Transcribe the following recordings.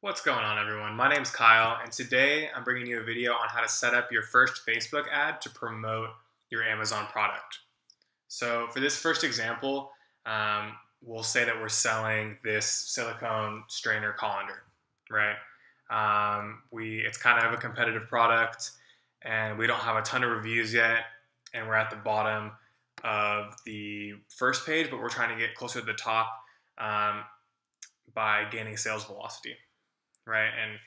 What's going on, everyone? My name's Kyle, and today I'm bringing you a video on how to set up your first Facebook ad to promote your Amazon product. So for this first example, we'll say that we're selling this silicone strainer colander, right? It's kind of a competitive product, and we don't have a ton of reviews yet, and we're at the bottom of the first page, but we're trying to get closer to the top by gaining sales velocity. Right, and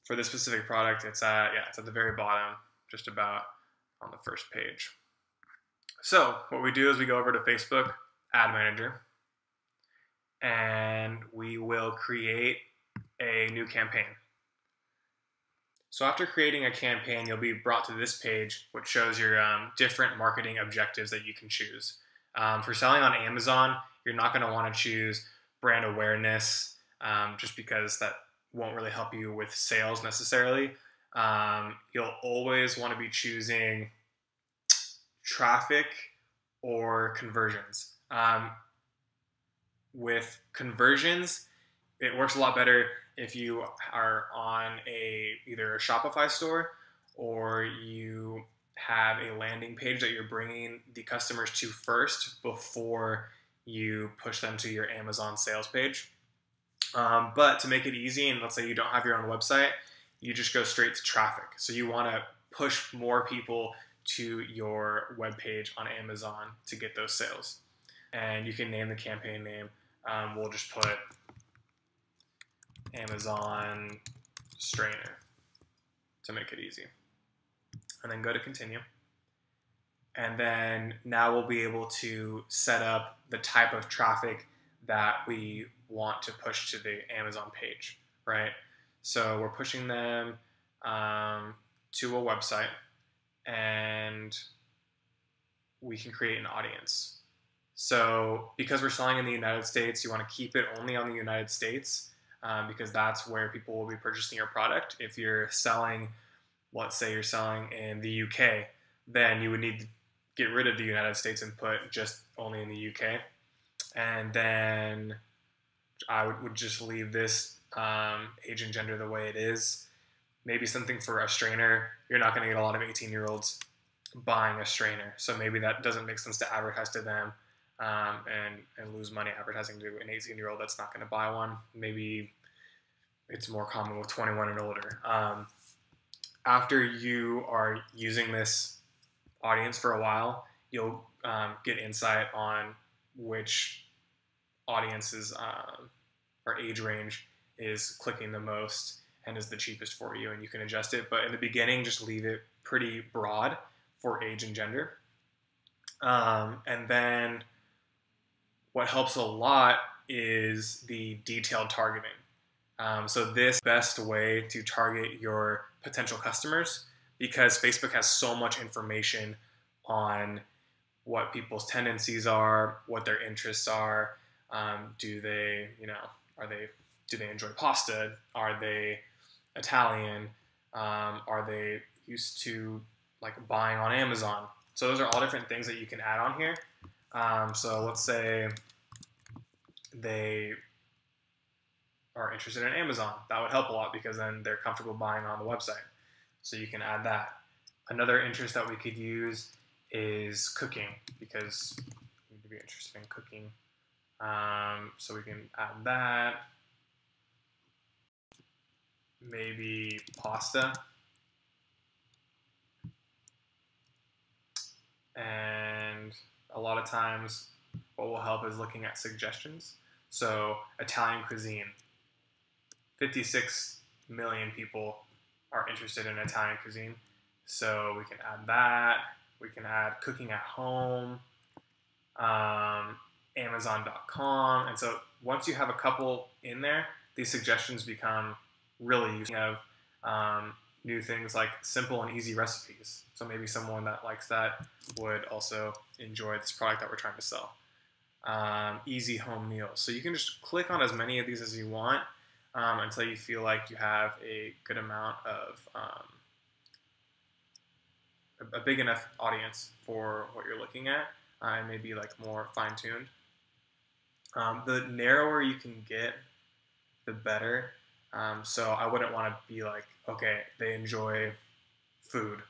for this specific product, it's at the very bottom, just about on the first page. So what we do is we go over to Facebook Ad Manager, and we will create a new campaign. So after creating a campaign, you'll be brought to this page, which shows your different marketing objectives that you can choose. For selling on Amazon, you're not going to want to choose brand awareness, just because that won't really help you with sales necessarily. You'll always want to be choosing traffic or conversions. With conversions, it works a lot better if you are on either a Shopify store or you have a landing page that you're bringing the customers to first before you push them to your Amazon sales page. But to make it easy, and let's say you don't have your own website, you just go straight to traffic. So you want to push more people to your web page on Amazon to get those sales. And you can name the campaign name. We'll just put Amazon Strainer to make it easy. And then go to continue. And then now we'll be able to set up the type of traffic that we want to push to the Amazon page, right? So we're pushing them to a website, and we can create an audience. So because we're selling in the United States, you want to keep it only on the United States, because that's where people will be purchasing your product. If you're selling, let's say you're selling in the UK, then you would need to get rid of the United States and put just only in the UK. And then I would just leave this age and gender the way it is. Maybe something for a strainer. You're not going to get a lot of 18-year-olds buying a strainer. So maybe that doesn't make sense to advertise to them and lose money advertising to an 18-year-old that's not going to buy one. Maybe it's more common with 21 and older. After you are using this audience for a while, you'll get insight on which audiences or age range is clicking the most and is the cheapest for you, and you can adjust it. But in the beginning, just leave it pretty broad for age and gender. And then what helps a lot is the detailed targeting. So this best way to target your potential customers, because Facebook has so much information on what people's tendencies are, what their interests are. Do they enjoy pasta? Are they Italian? Are they used to like buying on Amazon? So those are all different things that you can add on here. So let's say they are interested in Amazon. That would help a lot because then they're comfortable buying on the website. So you can add that. Another interest that we could use is cooking, because we need to be interested in cooking. So we can add that. Maybe pasta. And a lot of times what will help is looking at suggestions. So Italian cuisine. 56 million people are interested in Italian cuisine. So we can add that. We can add cooking at home, Amazon.com. And so once you have a couple in there, these suggestions become really useful. New things like simple and easy recipes. So maybe someone that likes that would also enjoy this product that we're trying to sell. Easy home meals. So you can just click on as many of these as you want until you feel like you have a good amount of a big enough audience for what you're looking at, and maybe like more fine-tuned. The narrower you can get, the better. So I wouldn't want to be like, okay, they enjoy food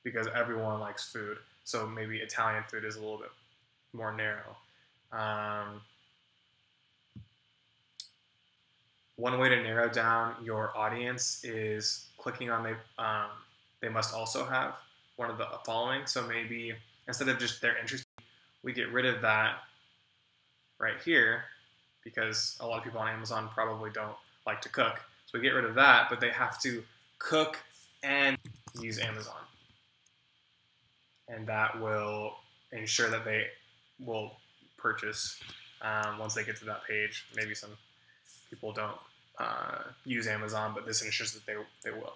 because everyone likes food. So maybe Italian food is a little bit more narrow. One way to narrow down your audience is clicking on they must also have one of the following. So maybe instead of just their interest, we get rid of that right here because a lot of people on Amazon probably don't like to cook. So we get rid of that, but they have to cook and use Amazon. And that will ensure that they will purchase once they get to that page. Maybe some people don't use Amazon, but this ensures that they will.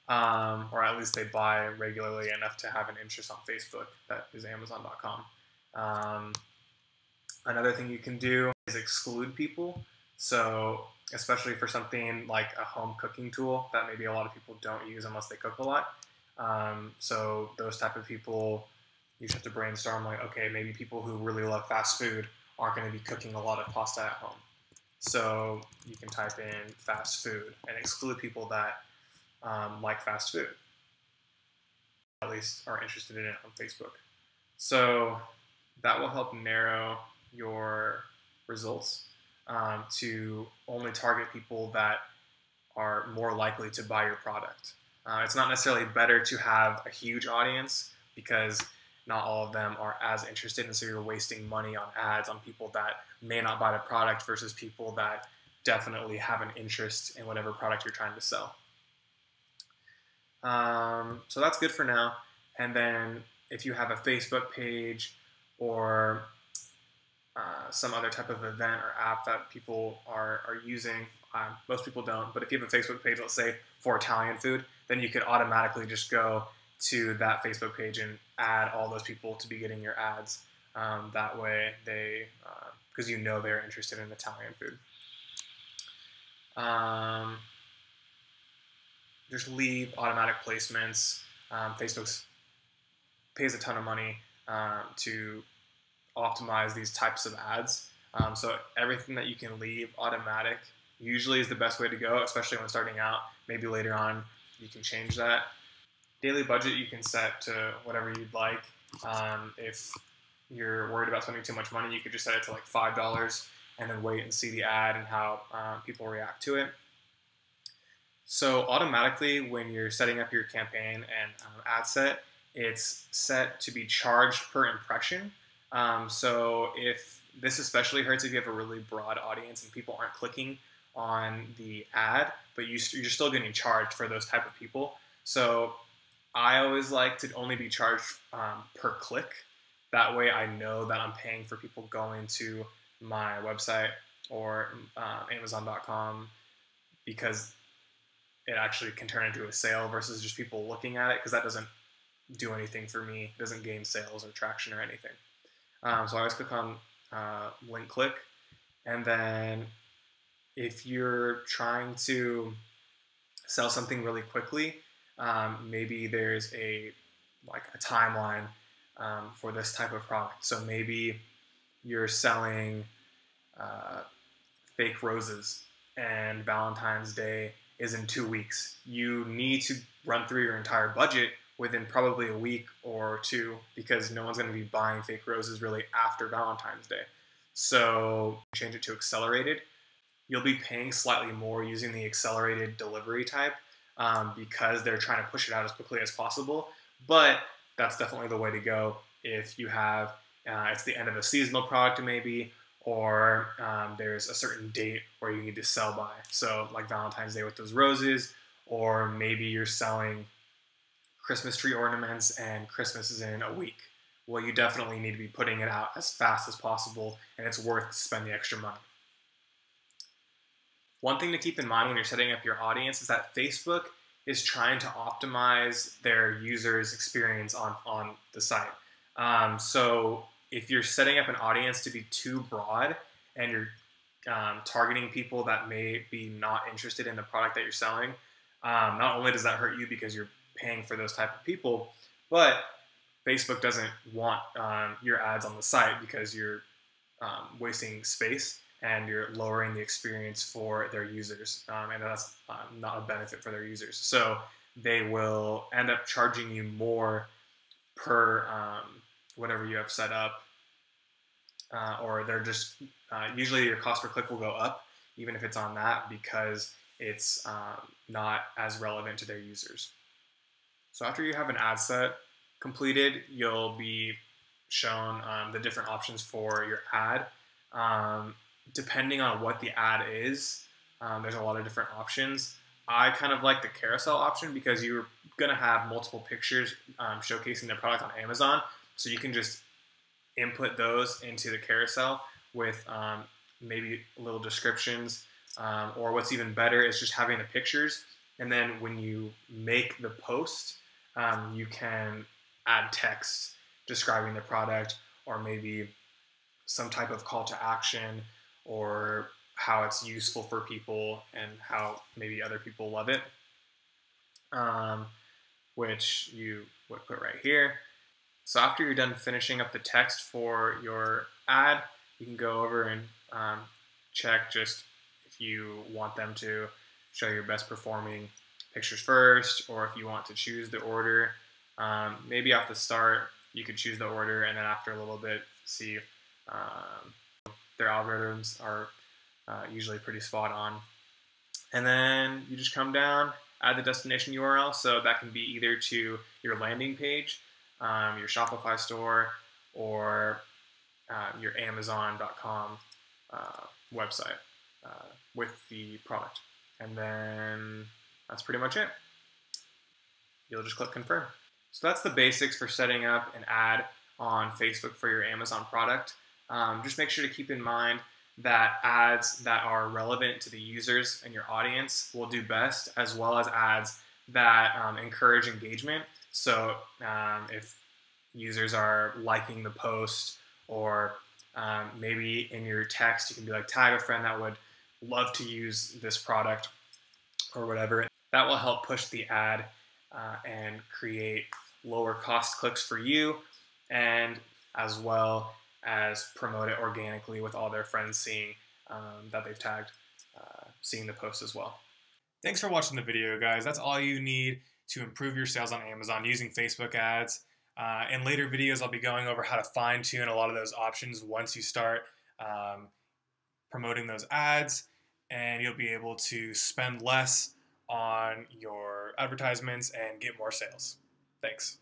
Or at least they buy regularly enough to have an interest on Facebook. That is Amazon.com. Another thing you can do is exclude people. So especially for something like a home cooking tool that maybe a lot of people don't use unless they cook a lot. So those type of people, you just have to brainstorm like, okay, maybe people who really love fast food aren't going to be cooking a lot of pasta at home. So you can type in fast food and exclude people that like fast food, at least are interested in it on Facebook. So that will help narrow your results to only target people that are more likely to buy your product. It's not necessarily better to have a huge audience because not all of them are as interested, and so you're wasting money on ads on people that may not buy the product versus people that definitely have an interest in whatever product you're trying to sell. So that's good for now. And then if you have a Facebook page or some other type of event or app that people are using, most people don't, but if you have a Facebook page, let's say for Italian food, then you could automatically just go to that Facebook page and add all those people to be getting your ads. That way they, because you know they're interested in Italian food. Just leave automatic placements. Facebook pays a ton of money to optimize these types of ads. So everything that you can leave automatic usually is the best way to go, especially when starting out. Maybe later on you can change that. Daily budget you can set to whatever you'd like. If you're worried about spending too much money, you could just set it to like $5 and then wait and see the ad and how people react to it. So automatically when you're setting up your campaign and ad set, it's set to be charged per impression. So if this especially hurts if you have a really broad audience and people aren't clicking on the ad, but you're still getting charged for those type of people. So I always like to only be charged per click. That way I know that I'm paying for people going to my website or Amazon.com because it actually can turn into a sale versus just people looking at it, because that doesn't do anything for me. It doesn't gain sales or traction or anything. So I always click on link click, and then if you're trying to sell something really quickly, maybe there's a timeline for this type of product. So maybe you're selling fake roses and Valentine's Day is in 2 weeks. You need to run through your entire budget within probably a week or two because no one's going to be buying fake roses really after Valentine's Day. So change it to accelerated. You'll be paying slightly more using the accelerated delivery type because they're trying to push it out as quickly as possible. But that's definitely the way to go if you have, it's the end of a seasonal product maybe, or there's a certain date where you need to sell by. So like Valentine's Day with those roses, or maybe you're selling Christmas tree ornaments and Christmas is in a week. Well, you definitely need to be putting it out as fast as possible, and it's worth spending extra money. One thing to keep in mind when you're setting up your audience is that Facebook is trying to optimize their users' experience on the site. So if you're setting up an audience to be too broad and you're targeting people that may be not interested in the product that you're selling, not only does that hurt you because you're paying for those type of people, but Facebook doesn't want your ads on the site because you're wasting space. and you're lowering the experience for their users, and that's not a benefit for their users. So they will end up charging you more per whatever you have set up, or they're just usually your cost per click will go up even if it's on that, because it's not as relevant to their users. So after you have an ad set completed, you'll be shown the different options for your ad. Depending on what the ad is, there's a lot of different options. I kind of like the carousel option because you're going to have multiple pictures showcasing their product on Amazon. So you can just input those into the carousel with maybe little descriptions, or what's even better is just having the pictures. And then when you make the post, you can add text describing the product, or maybe some type of call to action, or how it's useful for people and how maybe other people love it, which you would put right here. So after you're done finishing up the text for your ad, you can go over and check just if you want them to show your best performing pictures first, or if you want to choose the order. Maybe off the start, you could choose the order, and then after a little bit, see their algorithms are usually pretty spot on. And then you just come down, add the destination URL. So that can be either to your landing page, your Shopify store, or your Amazon.com website with the product. And then that's pretty much it. You'll just click confirm. So that's the basics for setting up an ad on Facebook for your Amazon product. Just make sure to keep in mind that ads that are relevant to the users and your audience will do best, as well as ads that encourage engagement. So if users are liking the post, or maybe in your text you can be like, tag a friend that would love to use this product, or whatever. That will help push the ad and create lower cost clicks for you, and as well as promote it organically with all their friends seeing that they've tagged, seeing the post as well. Thanks for watching the video, guys. That's all you need to improve your sales on Amazon using Facebook ads. In later videos, I'll be going over how to fine-tune a lot of those options once you start promoting those ads, and you'll be able to spend less on your advertisements and get more sales. Thanks.